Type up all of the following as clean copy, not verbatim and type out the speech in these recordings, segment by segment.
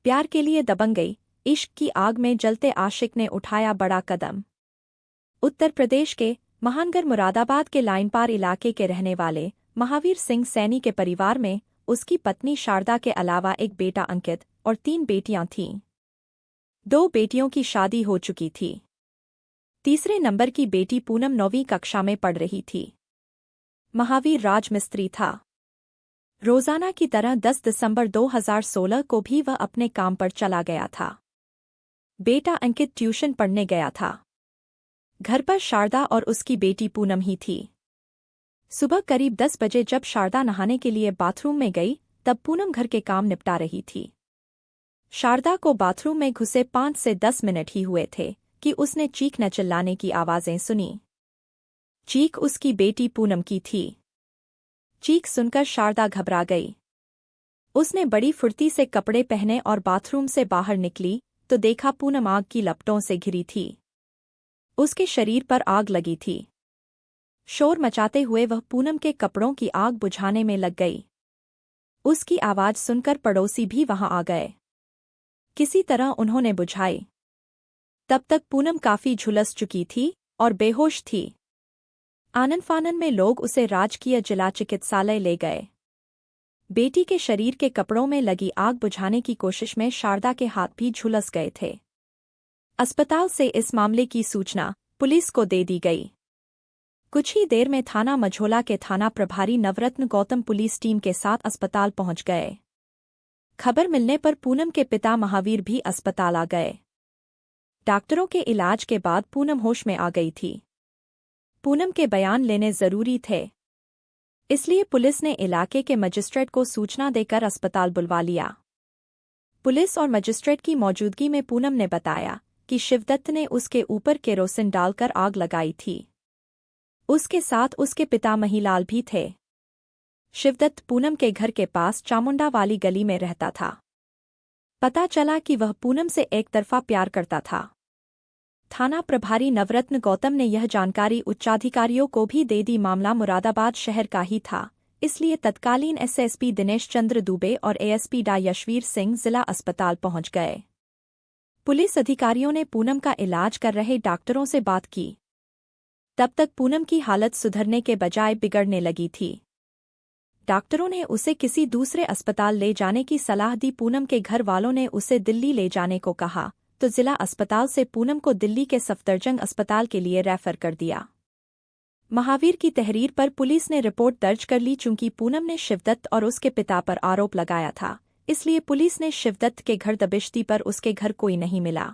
प्यार के लिए दबंग गई, इश्क की आग में जलते आशिक ने उठाया बड़ा कदम। उत्तर प्रदेश के महानगर मुरादाबाद के लाइन पार इलाके के रहने वाले महावीर सिंह सैनी के परिवार में उसकी पत्नी शारदा के अलावा एक बेटा अंकित और 3 बेटियां थीं। 2 बेटियों की शादी हो चुकी थी। तीसरे नंबर की बेटी पूनम 9वीं कक्षा में पढ़ रही थी। महावीर राजमिस्त्री था। रोजाना की तरह 10 दिसंबर 2016 को भी वह अपने काम पर चला गया था। बेटा अंकित ट्यूशन पढ़ने गया था। घर पर शारदा और उसकी बेटी पूनम ही थी। सुबह करीब 10 बजे जब शारदा नहाने के लिए बाथरूम में गई, तब पूनम घर के काम निपटा रही थी। शारदा को बाथरूम में घुसे 5 से 10 मिनट ही हुए थे कि उसने चीखने चिल्लाने की आवाजें सुनी। चीख उसकी बेटी पूनम की थी। चीख सुनकर शारदा घबरा गई। उसने बड़ी फुर्ती से कपड़े पहने और बाथरूम से बाहर निकली तो देखा पूनम आग की लपटों से घिरी थी। उसके शरीर पर आग लगी थी। शोर मचाते हुए वह पूनम के कपड़ों की आग बुझाने में लग गई। उसकी आवाज सुनकर पड़ोसी भी वहां आ गए। किसी तरह उन्होंने बुझाई। तब तक पूनम काफी झुलस चुकी थी और बेहोश थी। आनन-फानन में लोग उसे राजकीय जिला चिकित्सालय ले गए। बेटी के शरीर के कपड़ों में लगी आग बुझाने की कोशिश में शारदा के हाथ भी झुलस गए थे। अस्पताल से इस मामले की सूचना पुलिस को दे दी गई। कुछ ही देर में थाना मझोला के थाना प्रभारी नवरत्न गौतम पुलिस टीम के साथ अस्पताल पहुंच गए। खबर मिलने पर पूनम के पिता महावीर भी अस्पताल आ गए। डॉक्टरों के इलाज के बाद पूनम होश में आ गई थी। पूनम के बयान लेने जरूरी थे, इसलिए पुलिस ने इलाके के मजिस्ट्रेट को सूचना देकर अस्पताल बुलवा लिया। पुलिस और मजिस्ट्रेट की मौजूदगी में पूनम ने बताया कि शिवदत्त ने उसके ऊपर केरोसिन डालकर आग लगाई थी। उसके साथ उसके पिता महीलाल भी थे। शिवदत्त पूनम के घर के पास चामुंडा वाली गली में रहता था। पता चला कि वह पूनम से एक तरफा प्यार करता था। थाना प्रभारी नवरत्न गौतम ने यह जानकारी उच्चाधिकारियों को भी दे दी। मामला मुरादाबाद शहर का ही था, इसलिए तत्कालीन एसएसपी दिनेश चंद्र दुबे और एएसपी डा यशवीर सिंह जिला अस्पताल पहुंच गए। पुलिस अधिकारियों ने पूनम का इलाज कर रहे डॉक्टरों से बात की। तब तक पूनम की हालत सुधरने के बजाय बिगड़ने लगी थी। डॉक्टरों ने उसे किसी दूसरे अस्पताल ले जाने की सलाह दी। पूनम के घर वालों ने उसे दिल्ली ले जाने को कहा तो जिला अस्पताल से पूनम को दिल्ली के सफदरजंग अस्पताल के लिए रेफर कर दिया। महावीर की तहरीर पर पुलिस ने रिपोर्ट दर्ज कर ली। चूंकि पूनम ने शिवदत्त और उसके पिता पर आरोप लगाया था, इसलिए पुलिस ने शिवदत्त के घर दबिश्ती पर उसके घर कोई नहीं मिला।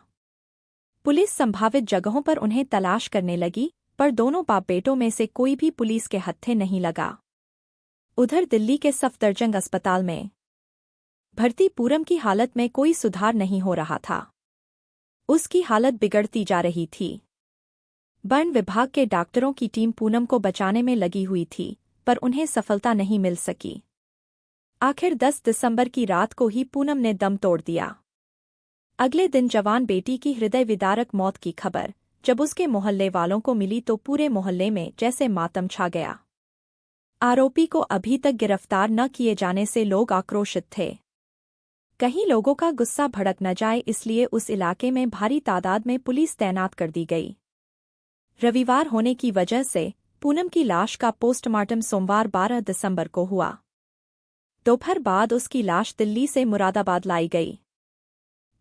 पुलिस संभावित जगहों पर उन्हें तलाश करने लगी, पर दोनों बाप बेटों में से कोई भी पुलिस के हत्थे नहीं लगा। उधर दिल्ली के सफदरजंग अस्पताल में भर्ती पूनम की हालत में कोई सुधार नहीं हो रहा था। उसकी हालत बिगड़ती जा रही थी। वन विभाग के डॉक्टरों की टीम पूनम को बचाने में लगी हुई थी, पर उन्हें सफलता नहीं मिल सकी। आखिर 10 दिसंबर की रात को ही पूनम ने दम तोड़ दिया। अगले दिन जवान बेटी की हृदय विदारक मौत की खबर जब उसके मोहल्ले वालों को मिली तो पूरे मोहल्ले में जैसे मातम छा गया। आरोपी को अभी तक गिरफ्तार न किए जाने से लोग आक्रोशित थे। कहीं लोगों का गुस्सा भड़क न जाए, इसलिए उस इलाके में भारी तादाद में पुलिस तैनात कर दी गई। रविवार होने की वजह से पूनम की लाश का पोस्टमार्टम सोमवार 12 दिसंबर को हुआ। दोपहर बाद उसकी लाश दिल्ली से मुरादाबाद लाई गई।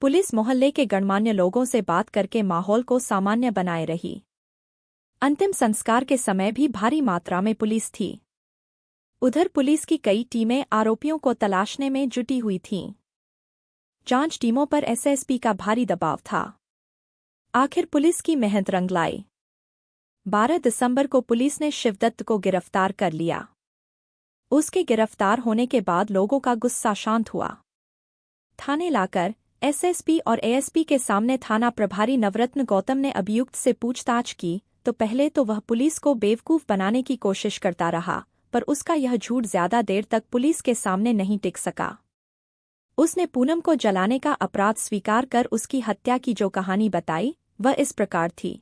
पुलिस मोहल्ले के गणमान्य लोगों से बात करके माहौल को सामान्य बनाए रही। अंतिम संस्कार के समय भी भारी मात्रा में पुलिस थी। उधर पुलिस की कई टीमें आरोपियों को तलाशने में जुटी हुई थीं। जांच टीमों पर एसएसपी का भारी दबाव था। आखिर पुलिस की मेहनत रंग लाई। 12 दिसंबर को पुलिस ने शिवदत्त को गिरफ्तार कर लिया। उसके गिरफ्तार होने के बाद लोगों का गुस्सा शांत हुआ। थाने लाकर एसएसपी और एएसपी के सामने थाना प्रभारी नवरत्न गौतम ने अभियुक्त से पूछताछ की तो पहले तो वह पुलिस को बेवकूफ बनाने की कोशिश करता रहा, पर उसका यह झूठ ज्यादा देर तक पुलिस के सामने नहीं टिक सका। उसने पूनम को जलाने का अपराध स्वीकार कर उसकी हत्या की जो कहानी बताई वह इस प्रकार थी।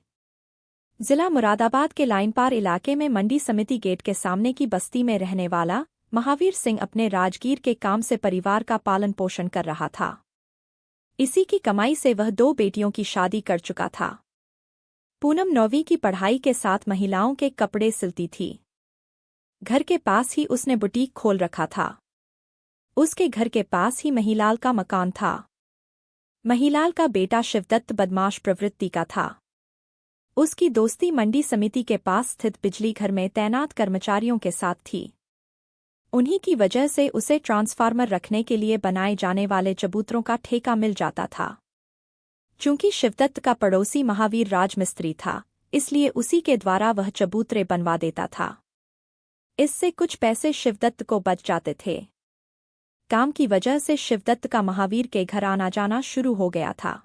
जिला मुरादाबाद के लाइनपार इलाके में मंडी समिति गेट के सामने की बस्ती में रहने वाला महावीर सिंह अपने राजगीर के काम से परिवार का पालन पोषण कर रहा था। इसी की कमाई से वह 2 बेटियों की शादी कर चुका था। पूनम 9वीं की पढ़ाई के साथ महिलाओं के कपड़े सिलती थी। घर के पास ही उसने बुटीक खोल रखा था। उसके घर के पास ही महिलाल का मकान था। महिलाल का बेटा शिवदत्त बदमाश प्रवृत्ति का था। उसकी दोस्ती मंडी समिति के पास स्थित बिजली घर में तैनात कर्मचारियों के साथ थी। उन्हीं की वजह से उसे ट्रांसफार्मर रखने के लिए बनाए जाने वाले चबूतरों का ठेका मिल जाता था। चूंकि शिवदत्त का पड़ोसी महावीर राजमिस्त्री था, इसलिए उसी के द्वारा वह चबूतरे बनवा देता था। इससे कुछ पैसे शिवदत्त को बच जाते थे। काम की वजह से शिवदत्त का महावीर के घर आना जाना शुरू हो गया था।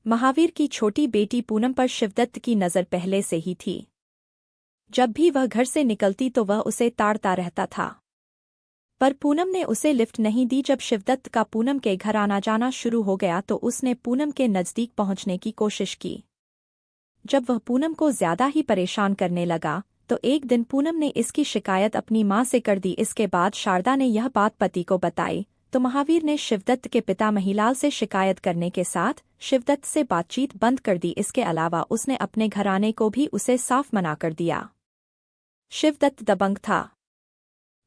महावीर की छोटी बेटी पूनम पर शिवदत्त की नज़र पहले से ही थी। जब भी वह घर से निकलती तो वह उसे ताड़ता रहता था। पर पूनम ने उसे लिफ्ट नहीं दी। जब शिवदत्त का पूनम के घर आना जाना शुरू हो गया तो उसने पूनम के नज़दीक पहुंचने की कोशिश की। जब वह पूनम को ज्यादा ही परेशान करने लगा तो एक दिन पूनम ने इसकी शिकायत अपनी मां से कर दी। इसके बाद शारदा ने यह बात पति को बताई तो महावीर ने शिवदत्त के पिता महिलाल से शिकायत करने के साथ शिवदत्त से बातचीत बंद कर दी। इसके अलावा उसने अपने घर आने को भी उसे साफ मना कर दिया। शिवदत्त दबंग था।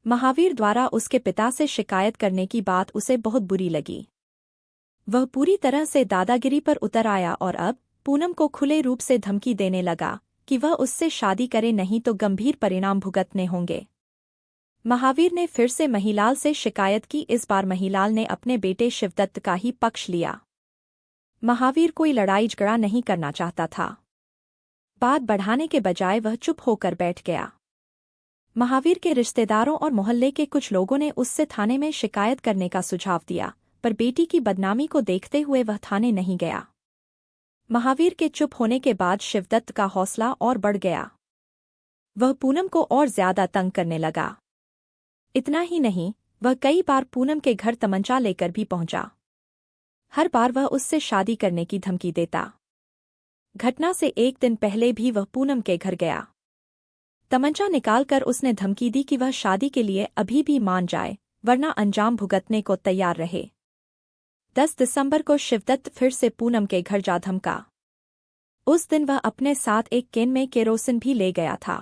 महावीर द्वारा उसके पिता से शिकायत करने की बात उसे बहुत बुरी लगी। वह पूरी तरह से दादागिरी पर उतर आया और अब पूनम को खुले रूप से धमकी देने लगा कि वह उससे शादी करे नहीं तो गंभीर परिणाम भुगतने होंगे। महावीर ने फिर से महिलाल से शिकायत की। इस बार महिलाल ने अपने बेटे शिवदत्त का ही पक्ष लिया। महावीर कोई लड़ाई झगड़ा नहीं करना चाहता था। बात बढ़ाने के बजाय वह चुप होकर बैठ गया। महावीर के रिश्तेदारों और मोहल्ले के कुछ लोगों ने उससे थाने में शिकायत करने का सुझाव दिया, पर बेटी की बदनामी को देखते हुए वह थाने नहीं गया। महावीर के चुप होने के बाद शिवदत्त का हौसला और बढ़ गया। वह पूनम को और ज्यादा तंग करने लगा। इतना ही नहीं, वह कई बार पूनम के घर तमंचा लेकर भी पहुंचा। हर बार वह उससे शादी करने की धमकी देता। घटना से एक दिन पहले भी वह पूनम के घर गया। तमंचा निकालकर उसने धमकी दी कि वह शादी के लिए अभी भी मान जाए, वरना अंजाम भुगतने को तैयार रहे। 10 दिसंबर को शिवदत्त फिर से पूनम के घर जा धमका। उस दिन वह अपने साथ एक कैन में केरोसिन भी ले गया था।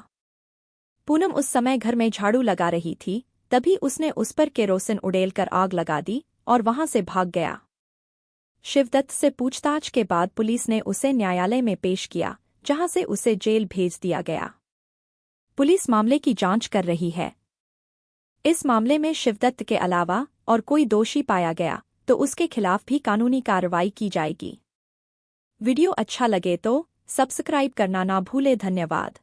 पूनम उस समय घर में झाड़ू लगा रही थी, तभी उसने उस पर केरोसिन उड़ेलकर आग लगा दी और वहां से भाग गया। शिवदत्त से पूछताछ के बाद पुलिस ने उसे न्यायालय में पेश किया, जहां से उसे जेल भेज दिया गया। पुलिस मामले की जांच कर रही है। इस मामले में शिवदत्त के अलावा और कोई दोषी पाया गया तो उसके खिलाफ भी कानूनी कार्रवाई की जाएगी। वीडियो अच्छा लगे तो सब्सक्राइब करना ना भूले। धन्यवाद।